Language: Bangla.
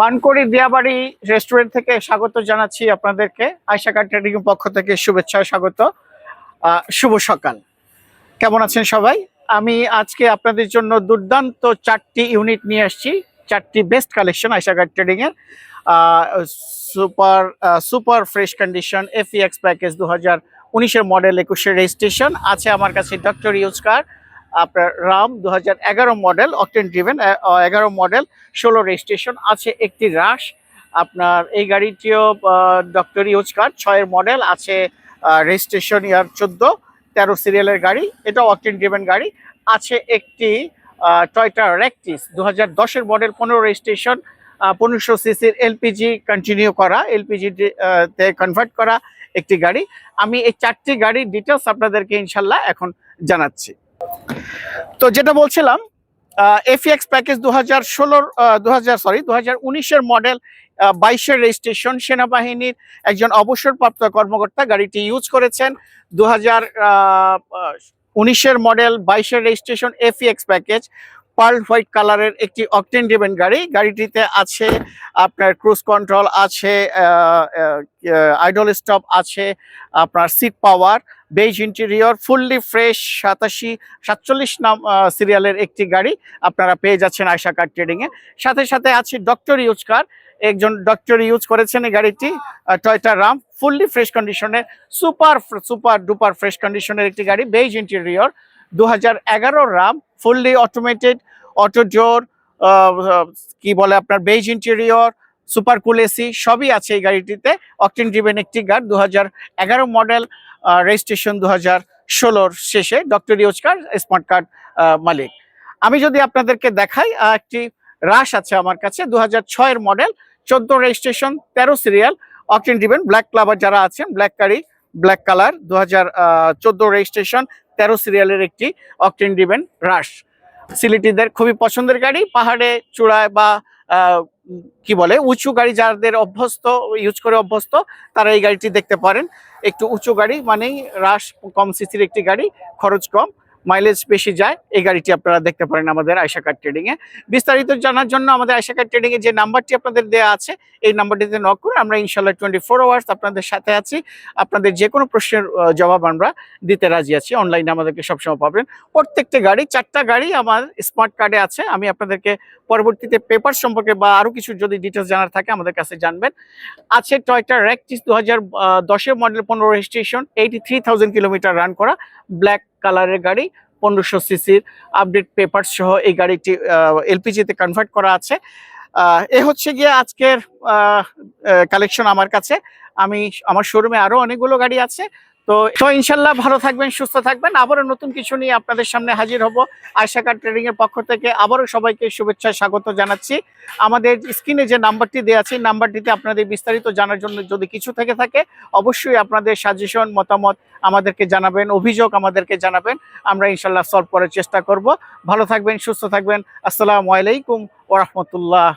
পানকড়ি দিয়াবাড়ি রেস্টুরেন্ট থেকে স্বাগত জানাচ্ছি আপনাদেরকে। আয়শা কার ট্রেডিং এর পক্ষ থেকে শুভেচ্ছা স্বাগত। শুভ সকাল, কেমন আছেন সবাই? আমি আজকে আপনাদের জন্য দুর্দান্ত 4টি ইউনিট নিয়ে আসছি, 4টি best collection Ayesha car trading এর। Super super fresh condition FEX package 2019-এর মডেল, 21-এর রেজিস্ট্রেশন আছে আমার কাছে। ডক্টর ইউজ কার আপনার রাম 2011 model, octane driven 11 model, 16 registration আছে। একটি রাশ আপনার এই গাড়িটিও ডক্টর ইউজ কার 6-এর মডেল আছে, রেজিস্ট্রেশন ইয়ার 13 সিরিয়ালের গাড়ি, এটা অকটেন ড্রিভেন গাড়ি আছে। একটি টয়োটা র্যাকটিস 2010-এর মডেল, 15 রেজিস্ট্রেশন, 1500 সিসির এলপিজি কন্টিনিউ করা, এলপিজি তে কনভার্ট করা একটি গাড়ি। আমি এই 4টি গাড়ির ডিটেলস আপনাদেরকে ইনশাল্লাহ এখন জানাচ্ছি। তো যেটা বলছিলাম, FEX প্যাকেজ 2019-এর মডেল, 22-এর রেজিস্ট্রেশন, সেনাবাহিনীর একজন অবসরপ্রাপ্ত কর্মকর্তা গাড়িটি ইউজ করেছেন। 2019-এর মডেল, 22-এর registration, FEX package, pearl white কালারের একটি অকটেন ড্রিভেন গাড়ি। গাড়িটিতে আছে আপনার ক্রুজ কন্ট্রোল আছে, আইডল স্টপ আছে, আপনার seat power, beige interior, fully fresh 47 সিরিয়ালের একটি গাড়ি আপনারা পেয়ে যাচ্ছেন আয়শা কার ট্রেডিং এ। সাথে সাথে আছে ডক্টর ইউজ কার, একজন ডক্টর ইউজ করেছেন এই গাড়িটি, টয়োটা রাম, ফুললি ফ্রেশ কন্ডিশনের, সুপার ডুপার ফ্রেশ কন্ডিশনের একটি গাড়ি, beige interior, 2011 Ram, fully automated, auto ডোর, কি বলে আপনার beige interior, super cool AC সবই আছে এই গাড়িটিতে। অকটেন ড্রিভেন একটি গাড়ি, 2011 মডেল, রেজিস্ট্রেশন 2016-র শেষে, doctor use car smart card মালিক। আমি যদি আপনাদেরকে দেখাই, একটি রাশ আছে আমার কাছে, 2006-এর model, 14 registration, 13 serial, octane driven, black ক্লাবার যারা আছেন, ব্ল্যাক গাড়ি, ব্ল্যাক কালার, 2014 রেজিস্ট্রেশন, 13 সিরিয়ালের একটি অকটেন ড্রিভেন রাশ। সিলেটিদের খুবই পছন্দের গাড়ি, পাহাড়ে চূড়ায় বা কি বলে উঁচু গাড়ি যাদের অভ্যস্ত, ইউজ করে অভ্যস্ত, তারা এই গাড়িটি দেখতে পারেন। একটু উঁচু গাড়ি মানেই রাশ, কম সিসির একটি গাড়ি, খরচ কম, মাইলেজ বেশি যায়, এই গাড়িটি আপনারা দেখতে পারেন আমাদের আয়শা কার ট্রেডিং এ। বিস্তারিত জানার জন্য আমাদের আয়শা কার ট্রেডিং এ যে নাম্বারটি আপনাদের দেওয়া আছে, এই নাম্বারটিতে নক করুন। আমরা ইনশাল্লাহ 24 আওয়ার্স আপনাদের সাথে আছি। আপনাদের যে কোনো প্রশ্নের জবাব আমরা দিতে রাজি আছি। অনলাইনে আমাদেরকে সবসময় পাবেন। প্রত্যেকটা গাড়ি, 4টা গাড়ি আমার স্মার্ট কার্ডে আছে। আমি আপনাদেরকে পরবর্তীতে পেপার সম্পর্কে বা আরো কিছু যদি ডিটেলস জানার থাকে আমাদের কাছে জানবেন। আছে টয়োটা র্যাকটিস 2010-এর মডেল, 15 রেজিস্ট্রেশন, 83,000 কিলোমিটার রান করা, ব্ল্যাক কালারের গাড়ি, 1500 সিসির আপডেট পেপার সহ এই গাড়িটি এলপিজিতে কনভার্ট করা আছে। এ হচ্ছে গিয়ে আজকের কালেকশন আমার কাছে। আমার শোরুমে আরো অনেকগুলো গাড়ি আছে। তো ইনশাল্লাহ ভালো থাকবেন, সুস্থ থাকবেন। আবারও নতুন কিছু নিয়ে আপনাদের সামনে হাজির হব আয়শা কার ট্রেডিং এর পক্ষ থেকে। আবারও সবাইকে শুভেচ্ছা স্বাগত জানাচ্ছি। আমাদের স্ক্রিনে যে নাম্বারটি দেওয়া আছে, নাম্বারটিতে আপনাদের বিস্তারিত জানার জন্য যদি কিছু থেকে থাকে, অবশ্যই আপনাদের সাজেশন, মতামত আমাদেরকে জানাবেন, অভিযোগ আমাদেরকে জানাবেন। আমরা ইনশাল্লাহ সলভ করার চেষ্টা করব। ভালো থাকবেন, সুস্থ থাকবেন। আসসালামু আলাইকুম ওয়া রাহমাতুল্লাহ।